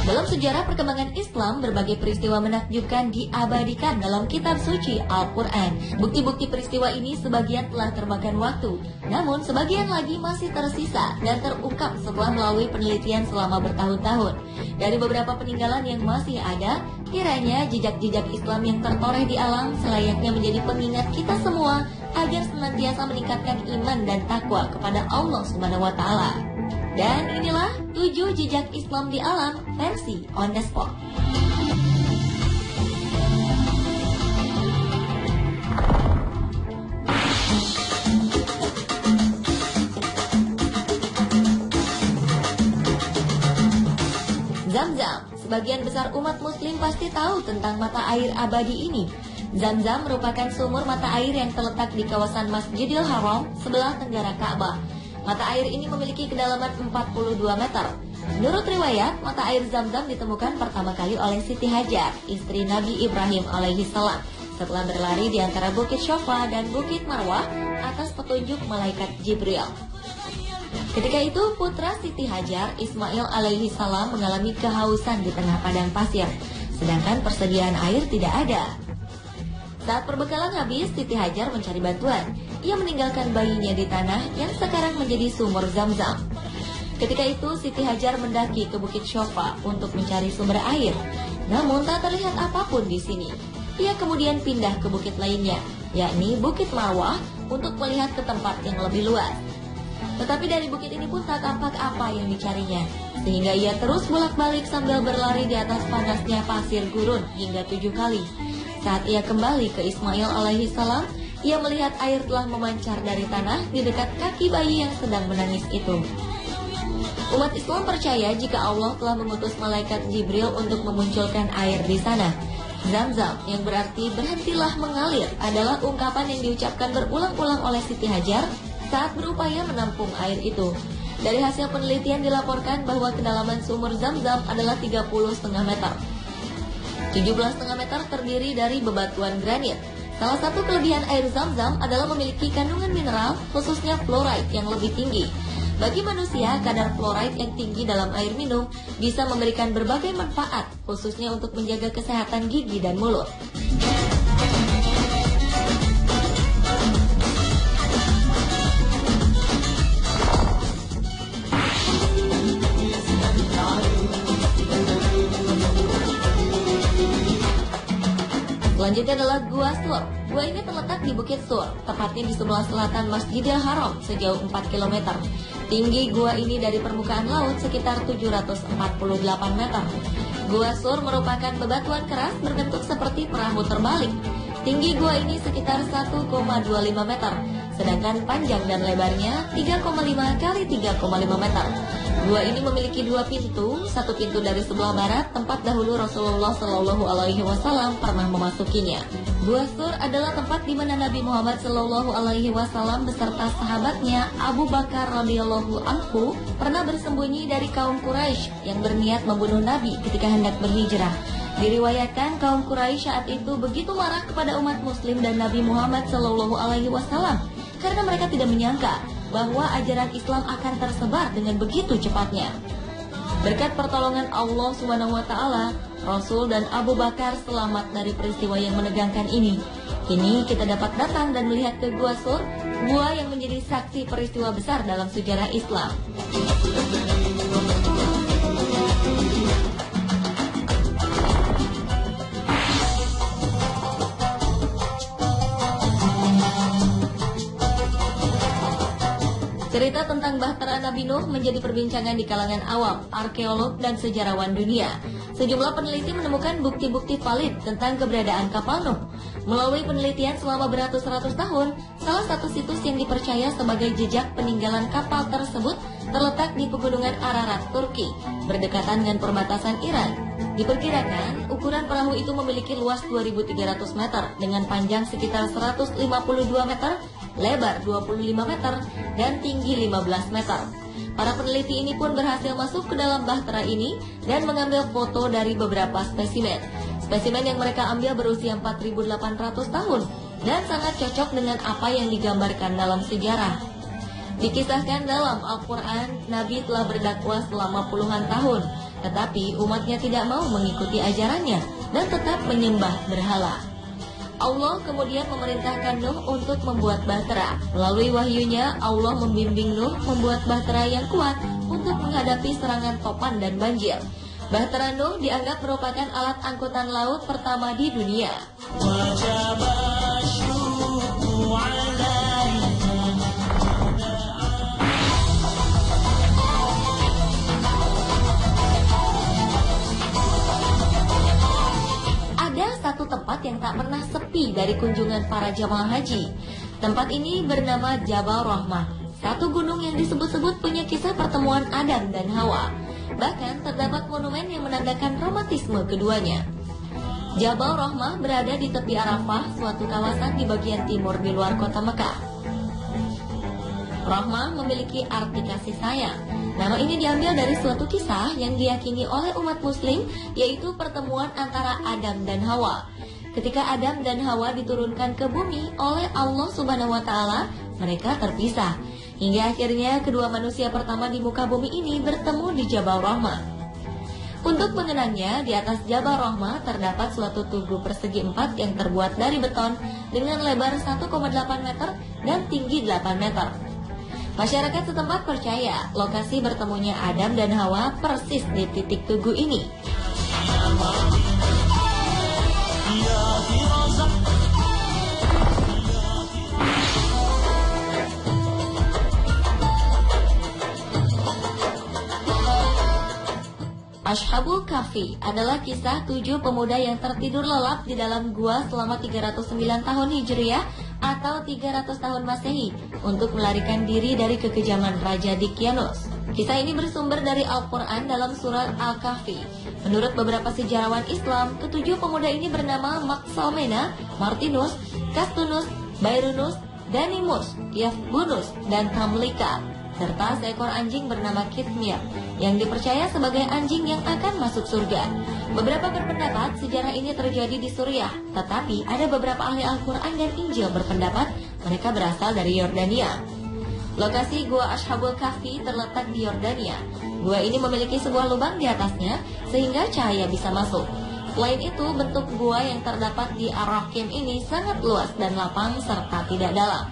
Dalam sejarah perkembangan Islam, berbagai peristiwa menakjubkan diabadikan dalam kitab suci Al-Quran. Bukti-bukti peristiwa ini sebagian telah termakan waktu, namun sebagian lagi masih tersisa dan terungkap setelah melalui penelitian selama bertahun-tahun. Dari beberapa peninggalan yang masih ada, kiranya jejak-jejak Islam yang tertoreh di alam selayaknya menjadi pengingat kita semua agar senantiasa meningkatkan iman dan takwa kepada Allah Subhanahu wa Ta'ala. Dan inilah 7 jejak Islam di alam versi on the spot. Zam-Zam. Sebagian besar umat muslim pasti tahu tentang mata air abadi ini. Zam-Zam merupakan sumur mata air yang terletak di kawasan Masjidil Haram sebelah tenggara Ka'bah. Mata air ini memiliki kedalaman 42 meter. Menurut riwayat, mata air Zam-Zam ditemukan pertama kali oleh Siti Hajar, istri Nabi Ibrahim alaihi salam, setelah berlari di antara Bukit Syofa dan Bukit Marwah atas petunjuk malaikat Jibril. Ketika itu, putra Siti Hajar, Ismail alaihi salam, mengalami kehausan di tengah padang pasir, sedangkan persediaan air tidak ada. Saat perbekalan habis, Siti Hajar mencari bantuan. Ia meninggalkan bayinya di tanah yang sekarang menjadi sumur Zam-Zam. Ketika itu, Siti Hajar mendaki ke Bukit Syofa untuk mencari sumber air. Namun tak terlihat apapun di sini. Ia kemudian pindah ke bukit lainnya, yakni Bukit Marwah, untuk melihat ke tempat yang lebih luas. Tetapi dari bukit ini pun tak tampak apa yang dicarinya, sehingga ia terus bolak-balik sambil berlari di atas panasnya pasir gurun hingga 7 kali. Saat ia kembali ke Ismail alaihi salam, ia melihat air telah memancar dari tanah di dekat kaki bayi yang sedang menangis itu. Umat Islam percaya jika Allah telah mengutus malaikat Jibril untuk memunculkan air di sana. Zam-Zam, yang berarti berhentilah mengalir, adalah ungkapan yang diucapkan berulang-ulang oleh Siti Hajar saat berupaya menampung air itu. Dari hasil penelitian dilaporkan bahwa kedalaman sumur Zam-Zam adalah 30,5 meter. 17,5 meter terdiri dari bebatuan granit. Salah satu kelebihan air Zam-Zam adalah memiliki kandungan mineral, khususnya fluoride yang lebih tinggi. Bagi manusia, kadar fluoride yang tinggi dalam air minum bisa memberikan berbagai manfaat, khususnya untuk menjaga kesehatan gigi dan mulut. Selanjutnya adalah Gua Sur. Gua ini terletak di Bukit Sur, tepatnya di sebelah selatan Masjidil Haram sejauh 4 km. Tinggi gua ini dari permukaan laut sekitar 748 meter. Gua Sur merupakan bebatuan keras berbentuk seperti perahu terbalik. Tinggi gua ini sekitar 1,25 meter, sedangkan panjang dan lebarnya 3,5 kali 3,5 meter. Gua ini memiliki 2 pintu, satu pintu dari sebelah barat, tempat dahulu Rasulullah Shallallahu Alaihi Wasallam pernah memasukinya. Gua Sur adalah tempat di mana Nabi Muhammad Shallallahu Alaihi Wasallam beserta sahabatnya Abu Bakar radhiyallahu anhu pernah bersembunyi dari kaum Quraisy yang berniat membunuh Nabi ketika hendak berhijrah. Diriwayatkan kaum Quraisy saat itu begitu marah kepada umat Muslim dan Nabi Muhammad Shallallahu Alaihi Wasallam karena mereka tidak menyangka bahwa ajaran Islam akan tersebar dengan begitu cepatnya. Berkat pertolongan Allah Subhanahu wa Ta'ala, Rasul dan Abu Bakar selamat dari peristiwa yang menegangkan ini. Kini kita dapat datang dan melihat ke Gua Sur, gua yang menjadi saksi peristiwa besar dalam sejarah Islam. Cerita tentang Bahtera Nabi Nuh menjadi perbincangan di kalangan awam, arkeolog, dan sejarawan dunia. Sejumlah peneliti menemukan bukti-bukti valid tentang keberadaan kapal Nuh. Melalui penelitian selama beratus-ratus tahun, salah satu situs yang dipercaya sebagai jejak peninggalan kapal tersebut terletak di pegunungan Ararat, Turki, berdekatan dengan perbatasan Iran. Diperkirakan, ukuran perahu itu memiliki luas 2.300 meter dengan panjang sekitar 152 meter, lebar 25 meter, dan tinggi 15 meter. Para peneliti ini pun berhasil masuk ke dalam bahtera ini dan mengambil foto dari beberapa spesimen. Spesimen yang mereka ambil berusia 4.800 tahun dan sangat cocok dengan apa yang digambarkan dalam sejarah. Dikisahkan dalam Al-Quran, Nabi telah berdakwah selama puluhan tahun. tetapi umatnya tidak mau mengikuti ajarannya dan tetap menyembah berhala. Allah kemudian memerintahkan Nuh untuk membuat bahtera. Melalui wahyunya, Allah membimbing Nuh membuat bahtera yang kuat untuk menghadapi serangan topan dan banjir. Bahtera Nuh dianggap merupakan alat angkutan laut pertama di dunia. Satu tempat yang tak pernah sepi dari kunjungan para jamaah haji. Tempat ini bernama Jabal Rahmah, satu gunung yang disebut-sebut punya kisah pertemuan Adam dan Hawa. Bahkan terdapat monumen yang menandakan romantisme keduanya. Jabal Rahmah berada di tepi Arafah, suatu kawasan di bagian timur di luar kota Mekah. Rahmah memiliki arti kasih sayang. Nama ini diambil dari suatu kisah yang diyakini oleh umat muslim, yaitu pertemuan antara Adam dan Hawa. Ketika Adam dan Hawa diturunkan ke bumi oleh Allah Subhanahu wa Ta'ala, mereka terpisah. Hingga akhirnya kedua manusia pertama di muka bumi ini bertemu di Jabal Rahmah. Untuk mengenangnya, di atas Jabal Rahmah terdapat suatu tugu persegi 4 yang terbuat dari beton dengan lebar 1,8 meter dan tinggi 8 meter. Masyarakat setempat percaya lokasi bertemunya Adam dan Hawa persis di titik tugu ini. Ashabul Kahfi adalah kisah 7 pemuda yang tertidur lelap di dalam gua selama 309 tahun Hijriah atau 300 tahun Masehi untuk melarikan diri dari kekejaman Raja Dicyanus. Kisah ini bersumber dari Al-Quran dalam surat Al-Kahfi. Menurut beberapa sejarawan Islam, ketujuh pemuda ini bernama Maksalmena, Martinus, Castunus, Bairunus, Danimus, Yafbunus, dan Tamlika, serta seekor anjing bernama Kitmir yang dipercaya sebagai anjing yang akan masuk surga. Beberapa berpendapat sejarah ini terjadi di Suriah, tetapi ada beberapa ahli Al-Quran dan Injil berpendapat mereka berasal dari Yordania. Lokasi Gua Ashabul Kahfi terletak di Yordania. Gua ini memiliki sebuah lubang di atasnya sehingga cahaya bisa masuk. Selain itu, bentuk gua yang terdapat di Ar-Rakim ini sangat luas dan lapang serta tidak dalam.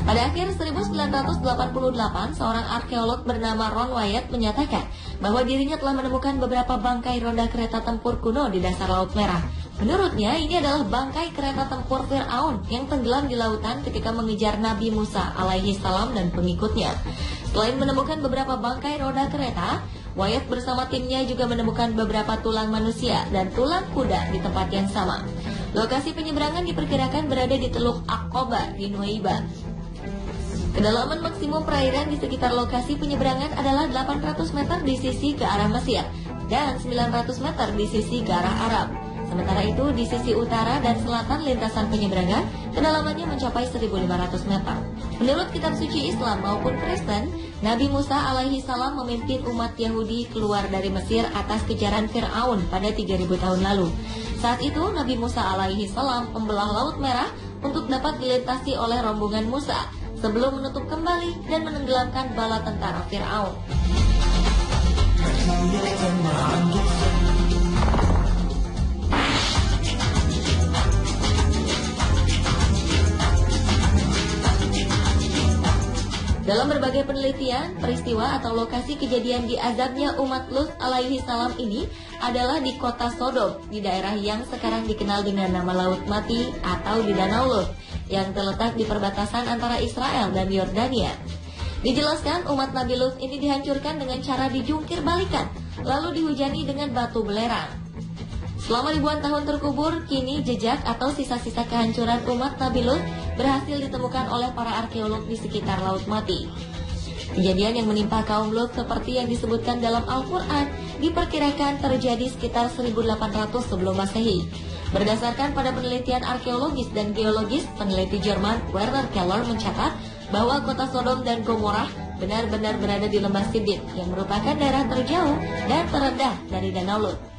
Pada akhir 1988, seorang arkeolog bernama Ron Wyatt menyatakan bahwa dirinya telah menemukan beberapa bangkai roda kereta tempur kuno di dasar Laut Merah. Menurutnya, ini adalah bangkai kereta tempur Fir'aun yang tenggelam di lautan ketika mengejar Nabi Musa alaihi salam dan pengikutnya. Selain menemukan beberapa bangkai roda kereta, Wyatt bersama timnya juga menemukan beberapa tulang manusia dan tulang kuda di tempat yang sama. Lokasi penyeberangan diperkirakan berada di Teluk Aqaba di Nuwaiba. Kedalaman maksimum perairan di sekitar lokasi penyeberangan adalah 800 meter di sisi ke arah Mesir dan 900 meter di sisi ke arah Arab. Sementara itu di sisi utara dan selatan lintasan penyeberangan kedalamannya mencapai 1.500 meter. Menurut kitab suci Islam maupun Kristen, Nabi Musa alaihi salam memimpin umat Yahudi keluar dari Mesir atas kejaran Fir'aun pada 3.000 tahun lalu. Saat itu Nabi Musa alaihi salam membelah Laut Merah untuk dapat dilintasi oleh rombongan Musa sebelum menutup kembali dan menenggelamkan bala tentara Fir'aun. Dalam berbagai penelitian, peristiwa atau lokasi kejadian di azabnya umat Lut alaihi salam ini adalah di kota Sodom, di daerah yang sekarang dikenal dengan nama Laut Mati atau di Danau Lut, yang terletak di perbatasan antara Israel dan Yordania. Dijelaskan umat Nabi Lut ini dihancurkan dengan cara dijungkir balikan, lalu dihujani dengan batu belerang. Selama ribuan tahun terkubur, kini jejak atau sisa-sisa kehancuran umat Nabi Lut berhasil ditemukan oleh para arkeolog di sekitar Laut Mati. Kejadian yang menimpa kaum Lut seperti yang disebutkan dalam Al-Quran diperkirakan terjadi sekitar 1800 sebelum Masehi. Berdasarkan pada penelitian arkeologis dan geologis, peneliti Jerman Werner Keller mencatat bahwa kota Sodom dan Gomorrah benar-benar berada di Lembah Sidit yang merupakan daerah terjauh dan terendah dari Danau Lut.